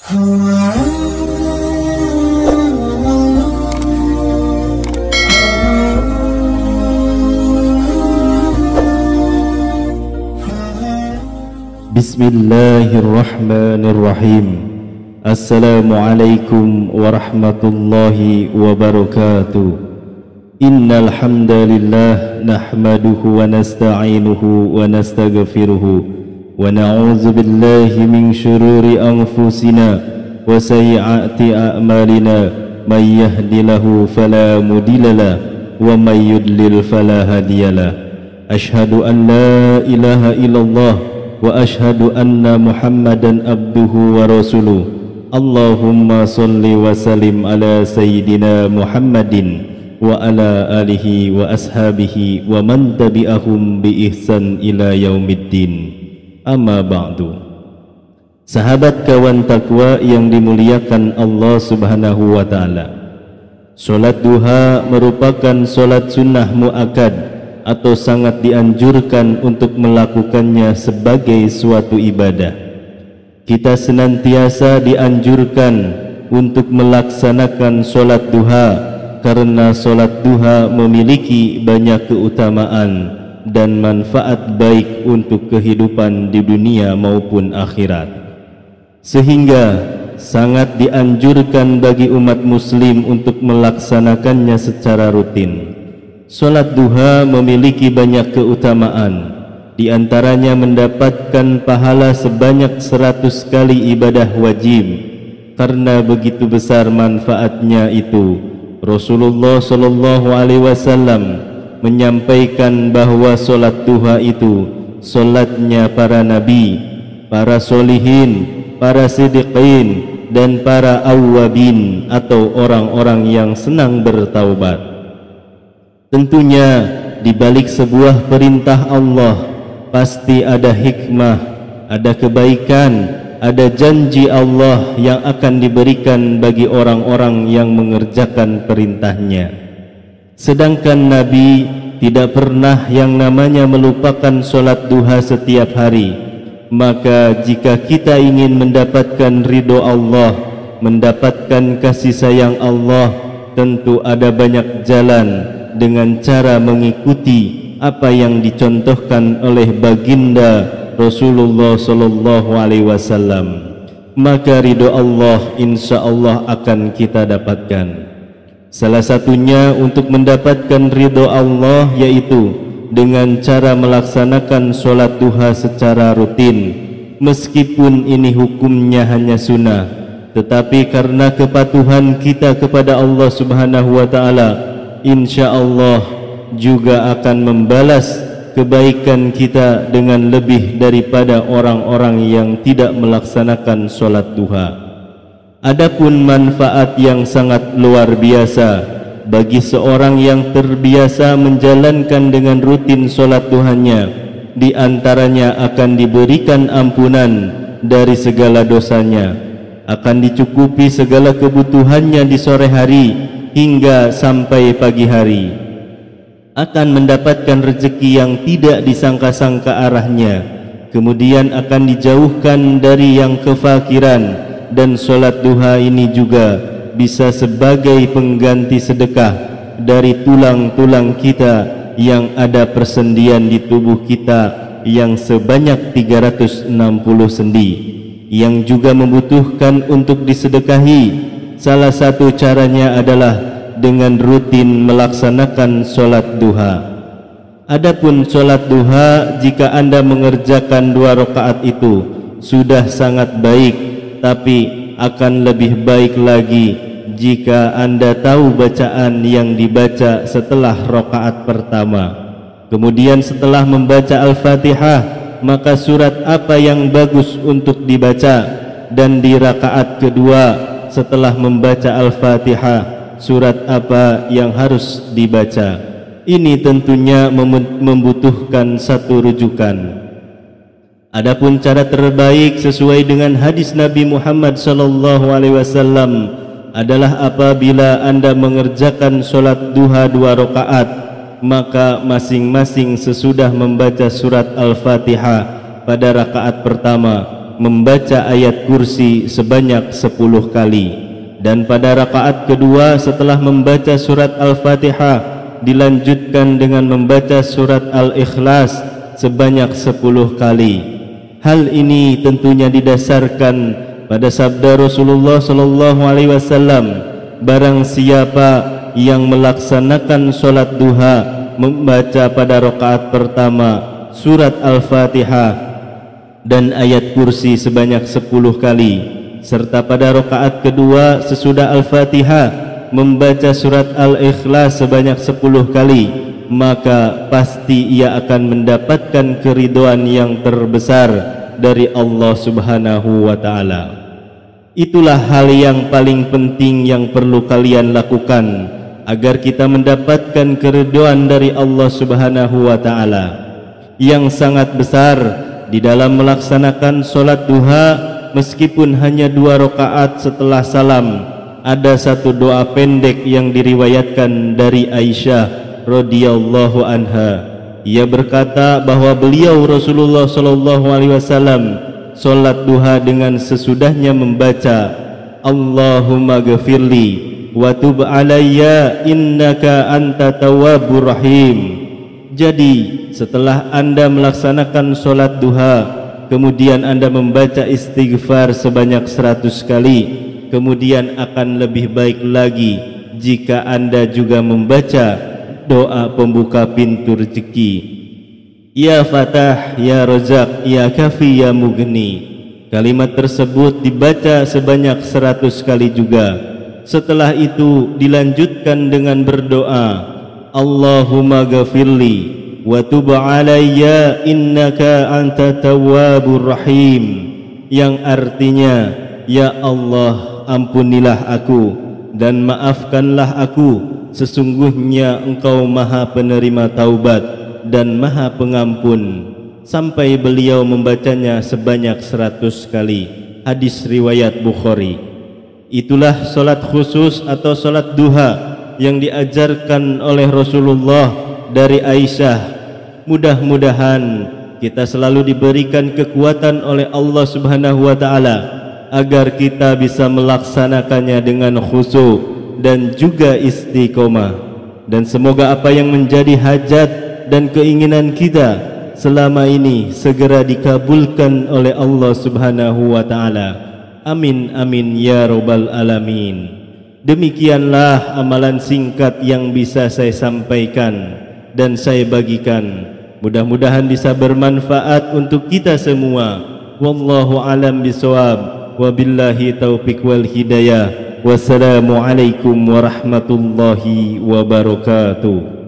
Bismillahirrahmanirrahim. Assalamualaikum warahmatullahi wabarakatuh. Innal hamdalillah nahmaduhu wa nasta'inuhu wa nastaghfiruhu wa na'udzu billahi min shururi anfusina wa sayyiati a'malina. May yahdihillahu fala mudhillalah wa may yudlil fala hadiyalah. Asyhadu an la ilaha illallah wa asyhadu anna Muhammadan abduhu wa rasuluh. Allahumma salli wa sallim ala sayyidina Muhammadin wa ala alihi wa ashabihi wa man tabi'ahum bi ihsan ila yaumiddin. Amma ba'du. Sahabat kawan takwa yang dimuliakan Allah Subhanahu wa taala, solat duha merupakan solat sunnah muakkad atau sangat dianjurkan untuk melakukannya sebagai suatu ibadah. Kita senantiasa dianjurkan untuk melaksanakan solat duha karena solat duha memiliki banyak keutamaan dan manfaat baik untuk kehidupan di dunia maupun akhirat, sehingga sangat dianjurkan bagi umat muslim untuk melaksanakannya secara rutin. Solat duha memiliki banyak keutamaan, di antaranya mendapatkan pahala sebanyak 100 kali ibadah wajib. Karena begitu besar manfaatnya itu, Rasulullah SAW menyampaikan bahwa solat duha itu solatnya para nabi, para solihin, para siddiqin, dan para awwabin atau orang-orang yang senang bertaubat. Tentunya di balik sebuah perintah Allah pasti ada hikmah, ada kebaikan, ada janji Allah yang akan diberikan bagi orang-orang yang mengerjakan perintahnya. Sedangkan Nabi tidak pernah yang namanya melupakan solat duha setiap hari. Maka jika kita ingin mendapatkan ridho Allah, mendapatkan kasih sayang Allah, tentu ada banyak jalan dengan cara mengikuti apa yang dicontohkan oleh baginda Rasulullah SAW. Maka ridho Allah insya Allah akan kita dapatkan. Salah satunya untuk mendapatkan ridho Allah yaitu dengan cara melaksanakan solat duha secara rutin. Meskipun ini hukumnya hanya sunnah, tetapi karena kepatuhan kita kepada Allah Subhanahu wa taala, insya Allah juga akan membalas kebaikan kita dengan lebih daripada orang-orang yang tidak melaksanakan solat duha. Adapun manfaat yang sangat luar biasa bagi seorang yang terbiasa menjalankan dengan rutin solat duhanya, di antaranya akan diberikan ampunan dari segala dosanya, akan dicukupi segala kebutuhannya di sore hari hingga sampai pagi hari, akan mendapatkan rezeki yang tidak disangka-sangka arahnya, kemudian akan dijauhkan dari yang kefakiran. Dan solat duha ini juga bisa sebagai pengganti sedekah dari tulang-tulang kita yang ada persendian di tubuh kita yang sebanyak 360 sendi yang juga membutuhkan untuk disedekahi. Salah satu caranya adalah dengan rutin melaksanakan solat duha. Adapun solat duha, jika anda mengerjakan 2 rakaat itu sudah sangat baik, tapi akan lebih baik lagi jika anda tahu bacaan yang dibaca setelah rakaat pertama. Kemudian setelah membaca Al-Fatihah, maka surat apa yang bagus untuk dibaca, dan di rakaat kedua setelah membaca Al-Fatihah, surat apa yang harus dibaca. Ini tentunya membutuhkan satu rujukan. Adapun cara terbaik sesuai dengan hadis Nabi Muhammad SAW adalah apabila anda mengerjakan solat duha 2 rakaat, maka masing-masing sesudah membaca surat Al-Fatihah pada rakaat pertama, membaca ayat kursi sebanyak 10 kali. Dan pada rakaat kedua setelah membaca surat Al-Fatihah dilanjutkan dengan membaca surat Al-Ikhlas sebanyak 10 kali. Hal ini tentunya didasarkan pada sabda Rasulullah sallallahu alaihi wasallam, barang siapa yang melaksanakan solat duha membaca pada rakaat pertama surat Al-Fatihah dan ayat kursi sebanyak 10 kali, serta pada rakaat kedua sesudah Al-Fatihah membaca surat Al-Ikhlas sebanyak 10 kali, maka pasti ia akan mendapatkan keridhaan yang terbesar dari Allah Subhanahu wa taala. Itulah hal yang paling penting yang perlu kalian lakukan agar kita mendapatkan keridhaan dari Allah Subhanahu wa taala yang sangat besar di dalam melaksanakan solat duha. Meskipun hanya 2 rakaat setelah salam, ada satu doa pendek yang diriwayatkan dari Aisyah radhiyallahu anha. Ia berkata bahwa beliau Rasulullah sallallahu alaihi wasallam solat duha dengan sesudahnya membaca Allahumma ghafirli wa tub alayya innaka anta tawwabur rahim. Jadi setelah Anda melaksanakan solat duha, kemudian Anda membaca istighfar sebanyak 100 kali, kemudian akan lebih baik lagi jika Anda juga membaca doa pembuka pintu rezeki, Ya Fatah, Ya Razak, Ya Kafi, Ya Mughni. Kalimat tersebut dibaca sebanyak 100 kali juga. Setelah itu dilanjutkan dengan berdoa Allahumma ghafirli wa tub alayya innaka anta tawwabur rahim, yang artinya, ya Allah, ampunilah aku dan maafkanlah aku, sesungguhnya Engkau Maha Penerima taubat dan Maha Pengampun, sampai beliau membacanya sebanyak 100 kali. Hadis riwayat Bukhari. Itulah solat khusus atau solat duha yang diajarkan oleh Rasulullah dari Aisyah. Mudah-mudahan kita selalu diberikan kekuatan oleh Allah Subhanahu wa taala agar kita bisa melaksanakannya dengan khusyuk dan juga istiqomah. Dan semoga apa yang menjadi hajat dan keinginan kita selama ini segera dikabulkan oleh Allah Subhanahu wa taala. Amin amin ya rabbal alamin. Demikianlah amalan singkat yang bisa saya sampaikan dan saya bagikan. Mudah-mudahan bisa bermanfaat untuk kita semua. Wallahu alam bisawab. Wabillahi taufiq wal hidayah. Wassalamualaikum warahmatullahi wabarakatuh.